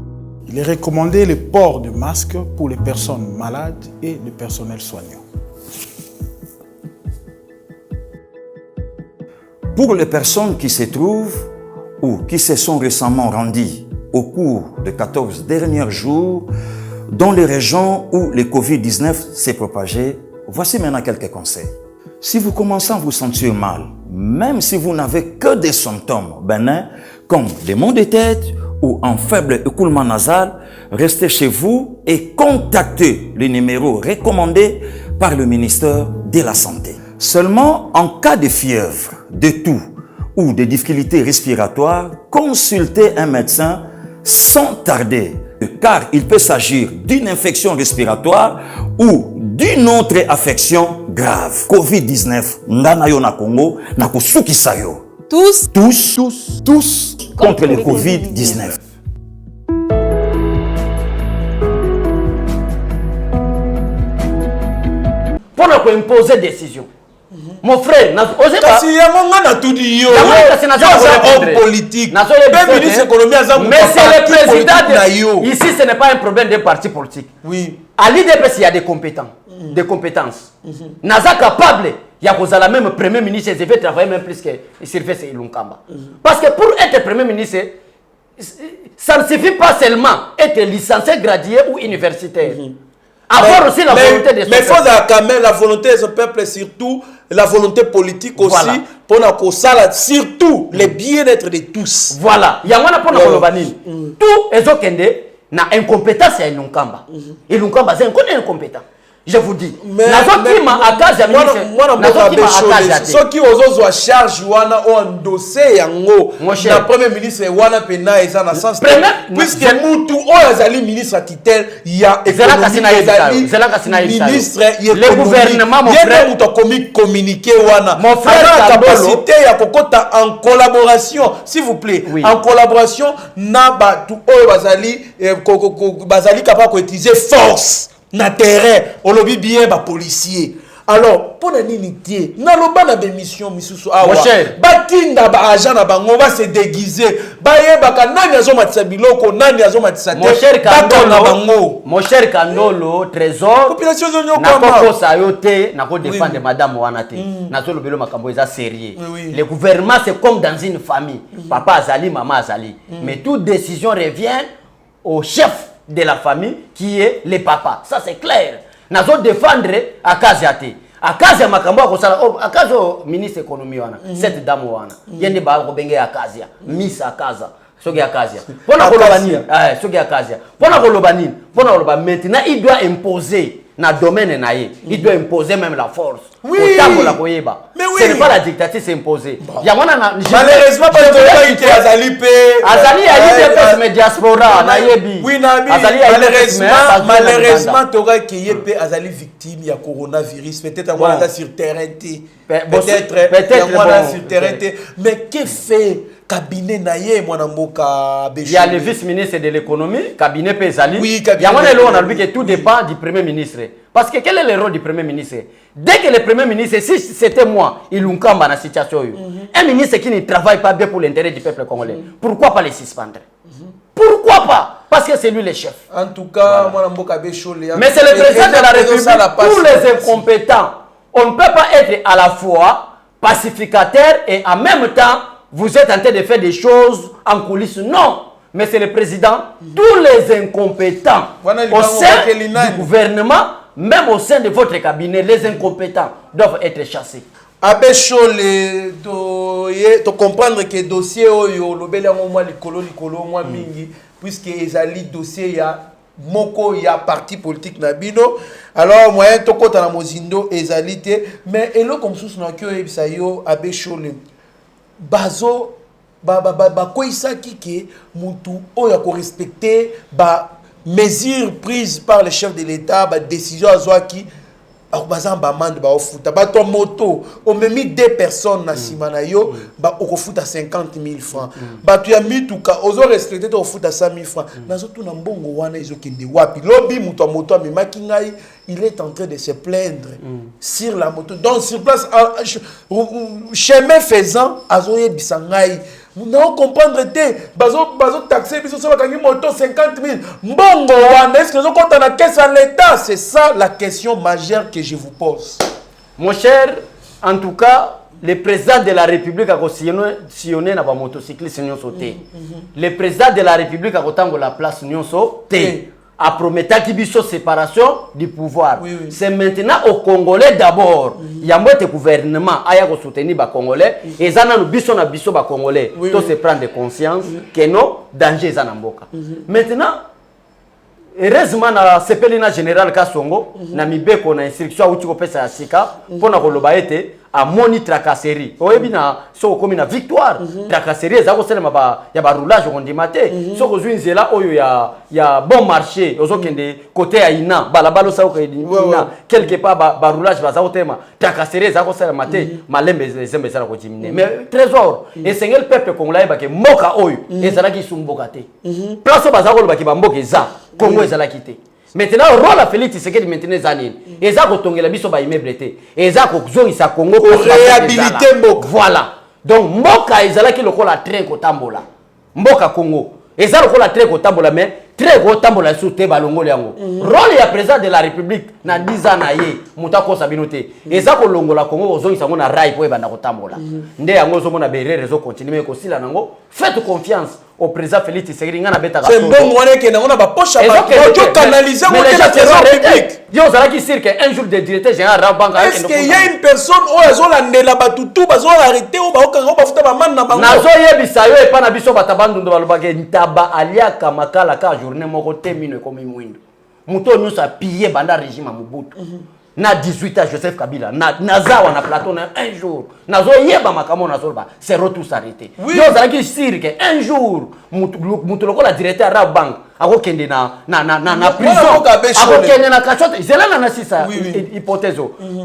Il est recommandé le port de masque pour les personnes malades et le personnel soignant. Pour les personnes qui se trouvent ou qui se sont récemment rendues au cours des 14 derniers jours dans les régions où le Covid-19 s'est propagé, voici maintenant quelques conseils. Si vous commencez à vous sentir mal, même si vous n'avez que des symptômes bénins comme des maux de tête ou un faible écoulement nasal, restez chez vous et contactez le numéro recommandé par le ministère de la Santé. Seulement en cas de fièvre, de toux ou de difficultés respiratoires, consultez un médecin sans tarder, car il peut s'agir d'une infection respiratoire ou d'une autre affection grave. Covid-19, ndana yo na Congo, na kusuki sayo. Tous Tous contre le Covid-19. Pour nous imposer décision. Mon frère, osez pas. Kasi yango ngana tudi yo. Kasi na homme politique. Même ministre économie azam. Mais c'est le président de ici, ce n'est pas un problème d'un parti politique. Oui. À l'IDPS, il y a des compétences. Des compétences. Naza capable, il y a la même premier ministre, il veut travailler même plus que Sylvestre Ilunkamba. Parce que pour être premier ministre, ça ne suffit pas seulement être licencié, gradué ou universitaire. Avoir aussi la volonté de son peuple. Mais il faut quand même la volonté de son peuple et surtout la volonté politique aussi. Voilà. Pour surtout le bien-être de tous. Voilà. Il y a un pour nous. Tout est okende na incompétence à Ilunkamba. Ilunkamba c'est un incompétent. Je vous dis. Mais ceux qui osent à charge wana ont endossé yango. La premier ministre wana pena eza na sens. Puisque mutu oyazali ministre titel il y a ministre le gouvernement mon frère mutu komi communiquer wana. Mon frère capacité ya kokota en collaboration s'il vous plaît en collaboration na batu oyo bazali capable ko utiliser force na terrain on lobby bien ba policier alors pour nini tie na loba na démission misusu awa batinda ba agent na bango va se déguiser ba yebaka nani azomatisa biloko nani azomatisa te mon cher Kandolo trésor population zonyo kwa na ko sa yote na ko défendre madame wana te na zo lobelo makambo eza sérieux le gouvernement c'est comme dans une famille papa azali maman azali mais toute décision revient au chef de la famille qui est le papa. Ça c'est clair. Nazo défendre Akaziate. Akazia makambo ko sala Akazo ministre économie wana. Cette dame wana. Yende ba ko benge Akazia. Miss Akaza. Soki Akazia. Pona ko lobani. Soki Akazia. Pona ko lobani. Pona ko loba maintenant il doit imposer na domaine na ye. Il doit imposer même la force. Oui. Mais oui. Ce n'est pas la dictature, c'est imposé. Bon. Malheureusement, pas de Azali Azali a eu des diaspora. Oui, malheureusement, tu aurais qu'il y ait Azali victime, il y a coronavirus. Peut-être à moi, sur terrain. Peut-être sur terrain. Mais que fait cabinet naye mwanamboka Béchou? Il y a le vice-ministre de l'économie, cabinet Pézali. Oui, cabinet. On a dit que tout dépend du premier ministre. Parce que quel est le rôle du premier ministre? Dès que le premier ministre, si c'était moi, il Ilunkamba dans la situation, un ministre qui ne travaille pas bien pour l'intérêt du peuple congolais, pourquoi pas le suspendre? Pourquoi pas? Parce que c'est lui le chef. En tout cas, voilà. Mais c'est le président de la République, tous les incompétents. On ne peut pas être à la fois pacificateur et en même temps, vous êtes en train de faire des choses en coulisses. Non, mais c'est le président. Tous les incompétents au sein du gouvernement, même au sein de votre cabinet, les incompétents doivent être chassés. Abécho, tu comprendre que le dossier, puisque les dossiers, il y a moko ya parti politique nabino alors moyen to kota na mozindo ezalité mais elo comme sous na kyo ebisa yo Abécho bazo ba koisa kike mutu oya ko respecter ba mesures prises par le chef de l'État ba décision azwaki bazamba mande ba ofuta ba to moto o memi 2 personnes na simana yo ba okofuta 50 000 francs ba tu ya mituka ozo respecter to ofuta 100 000 francs nazo tuna mbongo wana ezokende wapi lobi muto moto amemaki ngai il est en train de se plaindre sur la moto donc sur place chemin faisant azoye bisangai. Vous n'avez comprendre te bazo taxer biso so bakangi moto 50 000 mbongo wana est-ce que vous comptez na caisse à l'État? C'est ça la question majeure que je vous pose. Mon cher, en tout cas, le président de la République a sillonné na ba motocycliste nyonso te. Le président de la République a kotango la place nyonso te. A promettant qu'il y ait séparation du pouvoir. C'est maintenant aux Congolais d'abord. Il y a un gouvernement qui a soutenu les Congolais. Et ils ont les Congolais. Tout se prendre conscience que non, danger est en Mboka. Maintenant, heureusement, le général Kassongo, na mibeko na instruction ou tiko pesa sika, pour na koloba ete a moni tracasserie oyebi na so komi na victoire tracasserie eza ko selema ba ya ba roulage on dimate so ko zwinzela oyo ya bon marché ozokende côté ya ina balabalo sa ko ina quelque part ba roulage ba za otema tracasserie eza ko selema te malembe zembe sala ko timine mais trésor et sengel peuple congolais ba ke mboka oyo ezala ki sumboka te place ba za ko ba ki ba mboka eza Congo ezala ki te. Maintenant, le rôle à Félix Tshisekedi maintenant zanine. Et ça, quand on est là, biso ba immeuble te. Et ça, quand on est Congo, pour réhabiliter Mboka. Voilà. Donc Mboka ezala ki lokola train ko tambola. Mboka Congo. Et ça lokola train ko tambola mais très gros tambola sous te balongo yango. Rôle ya président de la République na 10 ans na ye mutako sabinote. Et ça ko longola Congo ozo isango na rai po ebanda ko tambola. Nde yango zo mona bere réseau continuer ko sila nango. Faites confiance au président Félix Tshisekedi ngana beta ka. C'est bon on est que na ba poche ba ko canaliser ko la trésor public. Yo zala ki dire que un jour de directeur général Rabank est-ce qu'il y a une personne où azo la ndela batutu bazo arrêter ou ba okanga ba futa ba man na bango. Nazo yebisa yo epa na biso batabandu ndo balobake ntaba aliaka makala ka journée moko te mino komi mwindo. Muto nyusa piller banda régime à Mobutu. Na 18 ans Joseph Kabila nazawa na plateau na un jour nazo yeba makamo nazo ba c'est retour s'arrêter. Yo zala ki dire que un jour mutu lokola directeur Rabank akokende na prison akokende na kachote zela na sisa hypothèse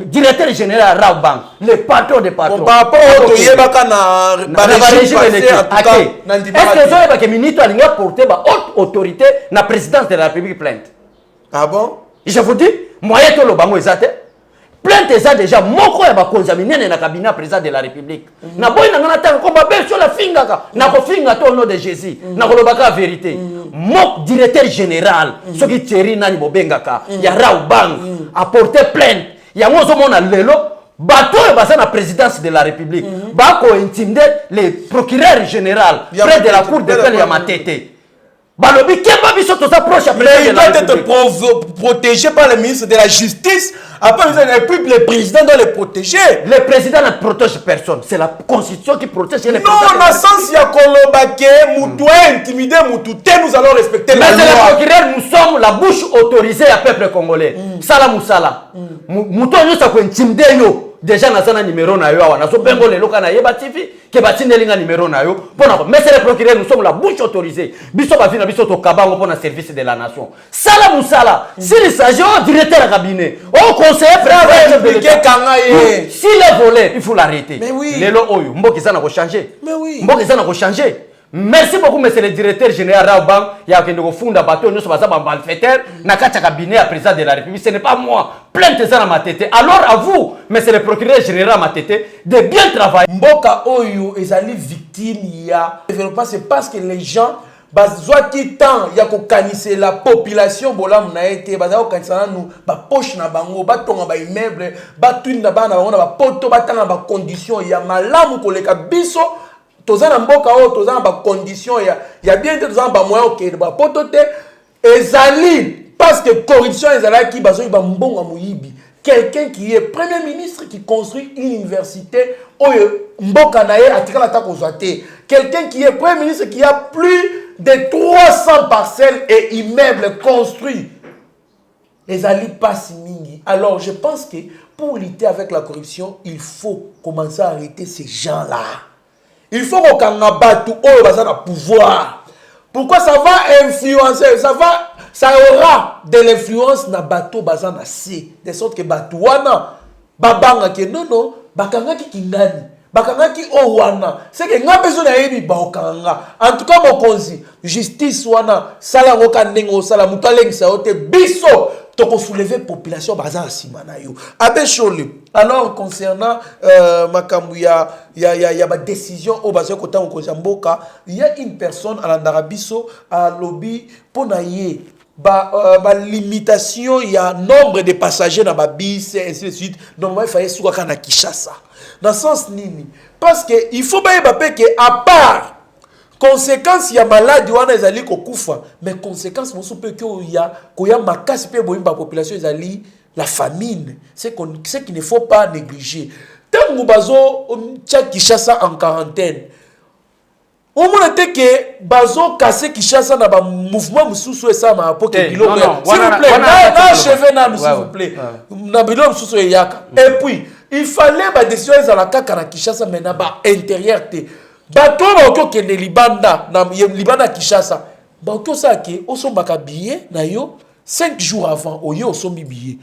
directeur général Rabank le patron des patrons par rapport au yebaka na régime passé en tout cas na ndima est-ce que ça yeba que minito alinga porter ba haute autorité na présidence de la République plainte. Ah bon? Je vous dis moyen to lo bango ezate plainte eza déjà moko ya ba contaminer na cabinet président de la République. Na boy na ngana tan ko ba be sur la fingaka na ko finga to nom de Jésus na ko lobaka vérité. Mok directeur général soki Thierry nani bobengaka ya Rabank a porté plainte. Ya ngozo mona lelo bato e basa na présidence de la République. Ba ko intimider le procureur général près de la cour d'appel ya Matete. Balobi Kemba biso to s'approche après il doit être protégé par le ministre de la Justice. Après et puis le président doit le protéger. Le président ne protège personne, c'est la constitution qui protège le président. Non, dans le sens il y a Kolobake, Moutoua intimider Moutouté, nous allons respecter la loi. Mais le procureur, nous sommes la bouche autorisée à peuple congolais. Sala Moussala. Moutoua nous a intimider yo. Déjà na sana numéro na yo awa na so bengo le loka na yeba TV ke batine linga numéro na yo pona mais c'est le procureur nous sommes la bouche autorisée biso ba vina biso to kabango pona service de la nation sala musala s'il s'agit au directeur de cabinet au conseiller président s'il est volé il faut l'arrêter lelo oyo mboki sana ko changer mboki sana ko changer. Merci beaucoup, monsieur le directeur général Rabank. Il y a quelqu'un qui funda bateau, nous sommes en malfaiteur. N'a qu'à cabinet à président de la République. Ce n'est pas moi. Plainte ça dans ma tête. Alors à vous, monsieur le procureur général ma tête, de bien travailler. Mboka Oyo est allé victime. Il y a développement, c'est parce que les gens, bazwa qui temps, il y a qu'on canisse la population. Bola mna été, bazwa qu'on canisse nous, ba poche na bango, ba tonga ba immeuble, ba twin na ba na bango na ba poto, ba tanga ba condition. Il y a malamu koleka biso. Tozana mboka o tozana ba condition ya bien tozana ba moyen ok ba potote ezali parce que corruption ezala ki bazo ba mbonga muyibi quelqu'un qui est premier ministre qui construit une université oyo mboka na ye atikala ta kozate quelqu'un qui est premier ministre qui a plus de 300 parcelles et immeubles construits ezali passe mingi. Alors je pense que pour lutter avec la corruption il faut commencer à arrêter ces gens-là. Il faut qu'on ait un pouvoir. Pourquoi ça va influencer, ça aura de l'influence dans bateau bazan assez de sorte que bateau wana babanga ke non bakanga ki kingani bakanga ki owana c'est que nga besoin na yebi ba okanga en tout cas mon konzi justice wana sala ngoka ndengo sala mutalengisa ote biso toko soulever population bazan simana yo abechole. Alors concernant makambuya ya ba décision au bazo kota ko mboka il y a une personne à l'Arabiso à lobby ponaye ba limitation il y a nombre de passagers dans ba bis et ainsi de suite normalement il fallait souka na Kinshasa dans sens nini parce que il faut ba yeba que à part conséquence ya maladie wana ezali kokufa mais conséquence mosu pe que ya makasi pe boyimba population ezali la famine c'est qu'il ne faut pas négliger tant bazo tchak Kinshasa en quarantaine au moins que bazo casser Kinshasa na ba mouvement mususu esa ma poke biloko s'il vous plaît na cheveux na s'il vous plaît na biloko mususu yaka et puis il fallait ba décision ezala kaka na Kinshasa maintenant ba intérieur te bato ba ko kende libanda na libanda Kinshasa ba ko ça ke osombaka billet na yo 5 jours avant oyo osombi billet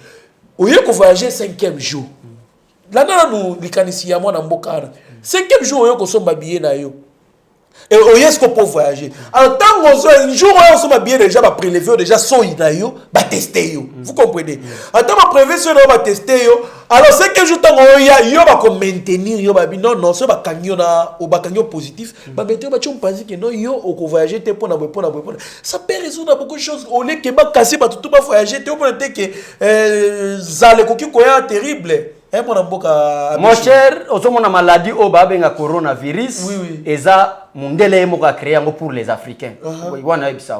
oyo ko voyager 5e jour là nous likanisi ya mwana mboka 5e jour oyo ko somba billet na yo et est-ce qu'on peut voyager alors tant qu'on un jour on va bien déjà prélever déjà son inayo va tester yo vous comprenez attends ma prélever on va tester yo alors c'est que jour tant yo va comme maintenir yo va non ça va kanyo na au bakanyo positif ba mettre ba chom penser que non yo au voyager te pour na ça peut résoudre beaucoup de choses au lieu que ba casser ba tout ba voyager te pour te que zale koki koya terrible. Mon cher, on a maladie au babenga coronavirus. Et ça, mon délai est créé pour les Africains.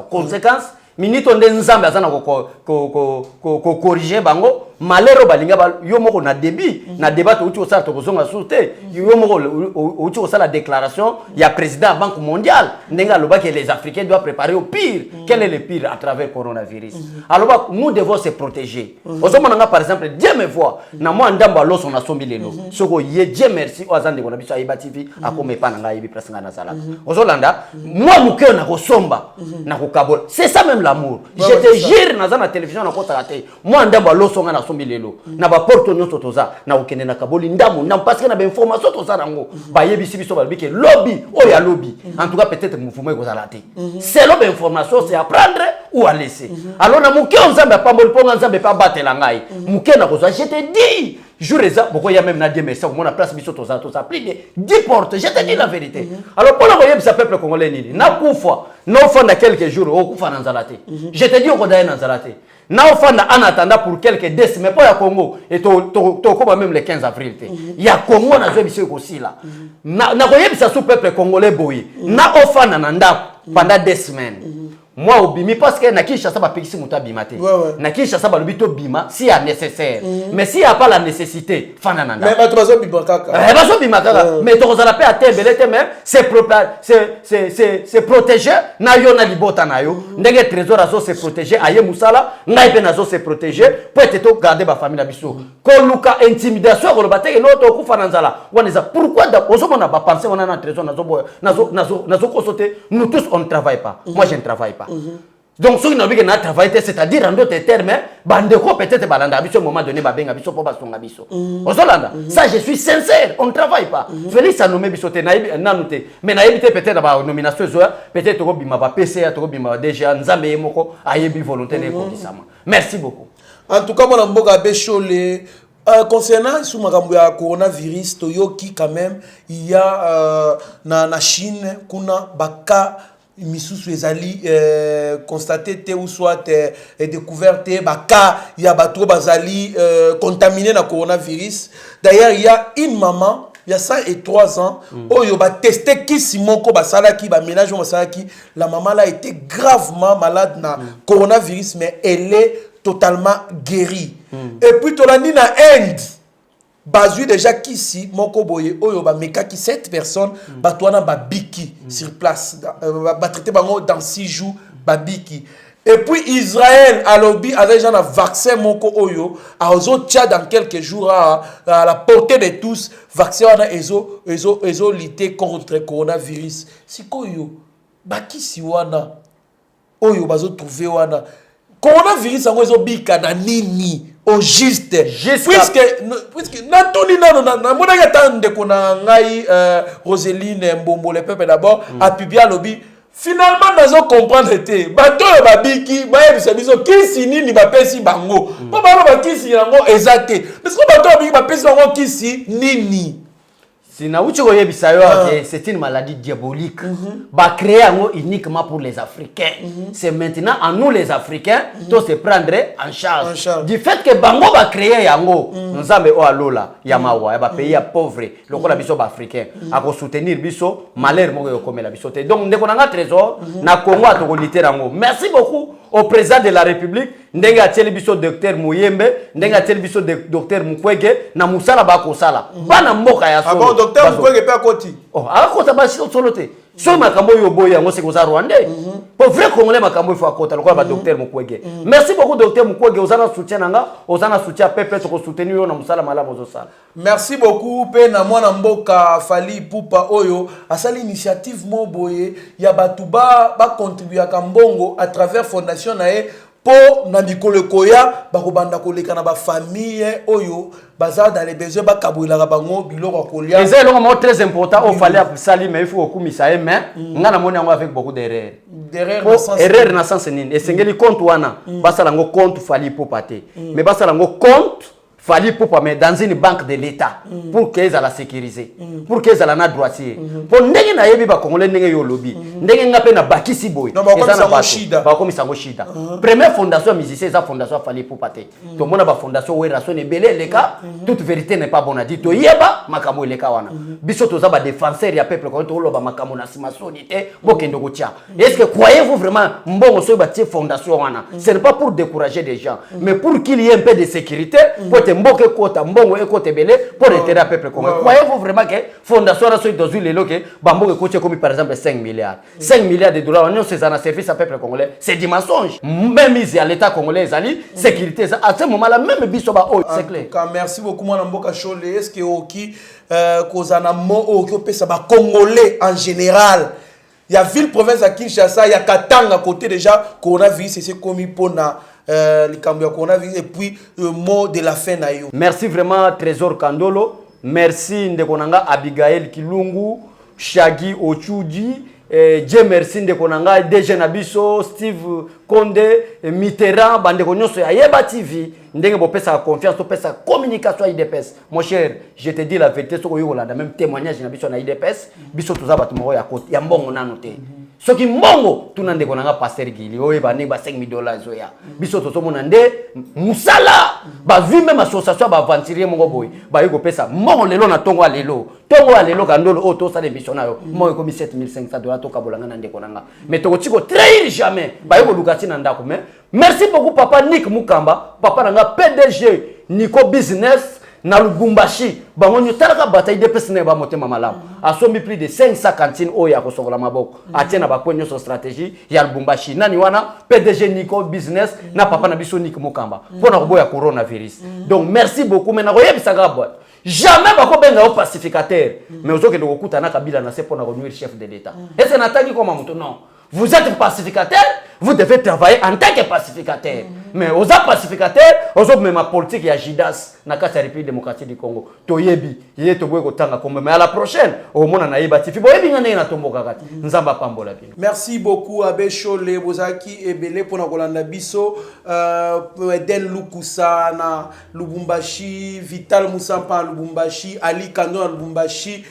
Conséquence, minute on nzambe azana ko corriger bango malero balinga ba yo moko na débit na débat uti osala to kozonga soute yo moko uti osala déclaration il y a président banque mondiale ndenga loba que les Africains doivent préparer au pire. Quel est le pire à travers coronavirus? Alors nous devons se protéger. Ozomona par exemple Dieu me voit na moi ndamba loso na sombi lelo soko ye Dieu merci ozande kona biso aiba TV akome pa na ngai bi presque na sala ozolanda moi muke na kosomba na kokabola c'est ça même l'amour. Je te jure na la télévision na kota raté moi ndamba loso nga na sombi lelo na ba porto nyoto toza na okende na kaboli ndamu na parce que na ba information toza nango ba yebisi biso ba bike lobby o ya lobby en tout cas peut-être mouvement eko zalaté c'est l'obé information c'est à prendre ou à laisser alors na muke nzambe pa mboli ponga nzambe pa batela ngai muke na kozwa je te dis jour eza boko ya même na Dieu merci on a place biso toza plus de 10 portes je te dis la vérité alors pour la voyer ce peuple congolais nini na kufa no fanda quelques jours au kufa na nzalate je te dis au kodaye na nzalate na fanda en attendant pour quelques décembre mais pas ya Congo et to comme même le 15 avril te ya Congo na zo biso ko sila na koyebisa sous peuple congolais boye na ofanda na ndako pendant 2 semaines. Moi au bimi parce que na Kinshasa ba pekisi muta bima te na Kinshasa ba lobito bima si ya nécessaire mais si y a pas la nécessité fana nanda mais bato bazo bima kaka bazo bima kaka mais to kozala pe atembele te même c'est protéger na yo na libota na yo ndenge trésor azo se protéger aye musala ngai pe nazo se protéger pour être to garder ba famille na biso ko luka intimidation ko lobate no to ku fana nzala waneza pourquoi ozomona ba penser on a na trésor nazo kosote nous tous on ne travaille pas moi je ne travaille pas. Donc ceux qui n'ont pas travaillé, c'est-à-dire en d'autres termes, bandeko peut-être balanda biso moment donné babenga biso po basonga biso. Ozolanda, ça je suis sincère, on ne travaille pas. Félix a nommé biso te nanuté, mais na éviter peut-être ba nomination peut-être ko bima ba PCA to bima déjà nzambe yemoko ayebi volonté ne ko disama. Merci beaucoup. En tout cas mon mboka bechole concernant sous makambo ya coronavirus toyoki quand même il y a na Chine kuna baka misusu ezali constaté te ou soit découverte baka il y a batro bazali contaminé na coronavirus. D'ailleurs il y a une maman il y a 103 ans oyo ba testé kisi moko basala ki ba ménage basala ki la maman là a été gravement malade na coronavirus mais elle est totalement guérie. Et puis tolandi na Inde bazui déjà kisi moko boye oyo ba meka ki 7 personnes batwana ba biki sur place ba traité bango dans 6 jours ba biki. Et puis Israël a lobby avec déjà un vaccin moko oyo a ozo tia dans quelques jours à la portée de tous vaccin wana ezo lutter contre coronavirus. Sikoyo bakisi wana oyo bazo trouver wana coronavirus ango ezo bika na nini au juste puisque na toni na mona ya tande kona ngai Roseline Mbombo le peuple d'abord a publié lobby finalement nazo comprendre te bato ba biki ba yebisa biso kisi nini ba pesi bango po ba kisi yango exacté parce que bato ba biki ba pesi bango kisi nini. C'est une maladie diabolique. Bah créer uniquement pour les Africains. C'est maintenant à nous les Africains de se prendre en charge. Du fait que Bango va créer yango, nous avons au alola yamawa, va pays pauvre, le quoi la biso africain, à soutenir biso malheur mo comme la biso. Donc dès qu'on a un trésor, na Congo à to littéralement. Merci beaucoup au président de la République. Ndenga teli biso docteur Muyembe, ndenga teli biso docteur Mukwege, na musala ba ko sala. Bana mboka ya solo. Docteur Mukwege pe akoti. Oh, akota ba solo te. So makambo yo boya ngo c'est koza rwandais. Pour vrai congolais makambo il faut akota lokola ba docteur Mukwege. Merci beaucoup docteur Mukwege, ozana soutien nanga, ozana soutien peuple to soutenir yo na musala malamu zo sala. Merci beaucoup pe na mwana mboka Fally Ipupa oyo asali initiative mo boye ya batuba ba contribuer ka mbongo à travers fondation na e po na mikolo koya ba kobanda koleka na ba famille oyo baza dans les besoins ba kabwela bango biloko kolia. Et c'est le moment très important au fallait sali mais il faut okumisa e mais ngana moni yango avec beaucoup d'erreurs. Erreur na sens nini esengeli compte wana basala ngo compte Fally Ipupa te mais basala ngo compte Fally Ipupa mais dans une banque de l'État pour qu'ils la sécuriser pour qu'ils la droitier pour ndenge na yebi ba congolais ndenge yo lobby ndenge ngape na bakisi boy ba comme sango shida première fondation musicien ça fondation Fally Ipupa te to mona ba fondation we rason ebele leka toute vérité n'est pas bonne à dire to yeba makamo leka wana biso to za ba défenseur ya peuple ko to loba makamo na simasoni te bokendo ko tia est-ce que croyez-vous vraiment mbongo so ba tie fondation wana ce n'est pas pour décourager des gens mais pour qu'il y ait un peu de sécurité pour mboke kota mbongo ekote belé pour l'intérêt à peuple congolais. Croyez-vous vraiment que fondation la suite dans une loke bamboke kote comme par exemple 5 milliards. 5 milliards de dollars on c'est un service à peuple congolais. C'est du mensonge. Même ici à l'état congolais ali sécurité à ce moment là même biso ba c'est clair. Merci beaucoup mwana mboka Chole. Est-ce que oki kozana mo oki opesa ba congolais en général. Il y a ville province à Kinshasa, il y a Katanga côté déjà coronavirus c'est commis pour na et puis le mot de la fin na yo. Merci vraiment Trésor Kandolo, merci Ndekonanga Abigail Kilungu, Shagi Ochuji, Dieu merci Ndekonanga DG Nabiso, Steve Konde, Mitterrand, Bandeko Nyonso ya Yeba TV, ndenge bo pesa confiance, to pesa communication IDPS. Mon cher, je te dis la vérité, ce que yo la même témoignage na biso na IDPS, biso to za batu mo ya côté ya mbongo nanu te. Ce qui mongo tout nande konanga pasteur Gili oye ba ne ba $5,000 zoya biso to mona nde musala ba vu même association ba aventurier mongo boy ba yiko pesa mongo lelo na tongo lelo kandolo o to sala missionaire mongo komi $7,500 to kabolanga nande konanga mais to tiko trahir jamais ba yiko lukati na ndako mais merci beaucoup papa Nick Mukamba papa nanga PDG Nico Business na Lubumbashi bango nyotaka bataille de pesa ba motema malamu asombi plus de 500 cantines oya ko sokola maboko atiena ba kwenyo so stratégie ya Lubumbashi nani wana PDG Nico Business na papa na biso Nick Mukamba pona ko boya coronavirus donc merci beaucoup mais na koyebisa gabwa jamais ba ko benga au pacificateur mais ozoke de kokuta na kabila na se pona ko nuire chef de l'état et c'est nataki comme muto non. Vous êtes pacificateur, vous devez travailler en tant que pacificateur. Mais aux pacificateurs, aux autres même politique il y a Jidas na kati République démocratique du Congo. Toyebi, yé to boye ko tanga kombe mais à la prochaine au mona na yeba tifi boyebi ngane na tomboka kati. Nzamba pambola bi. Merci beaucoup Abe Chole Bozaki ebele pona kolanda biso Den Lukusa na Lubumbashi, Vital Musampa Lubumbashi, Ali Kano na Lubumbashi.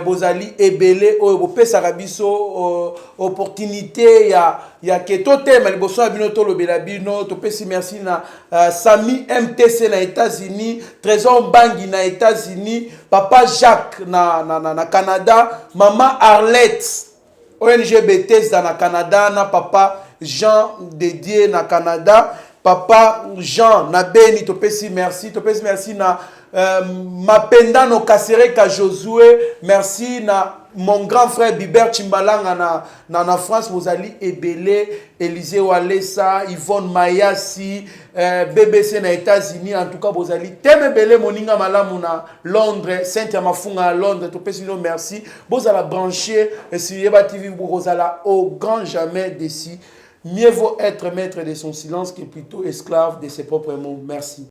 Bozali ebele o bopesa biso opportunité ya keto tema liboso bino to lobela bino to pesi merci na Sami MTC na États-Unis, Trésor Bangi na États-Unis, papa Jacques na Canada, maman Arlette ONG Bethesda na Canada na papa Jean Dédié na Canada, papa Jean na Beni to pesi merci na Mapendano Kasereka Josué, merci na mon grand frère Bibert Chimbalanga na France, Bozali Ebele, Élisée Walesa, Yvonne Mayasi, BBC na États-Unis, en tout cas Bozali Teme Bele Moninga Malamu na Londres, Saint Mafunga à Londres, tout petit merci. Bozala branché sur Yeba TV, Bozala au grand jamais d'ici. Mieux vaut être maître de son silence que plutôt esclave de ses propres mots. Merci.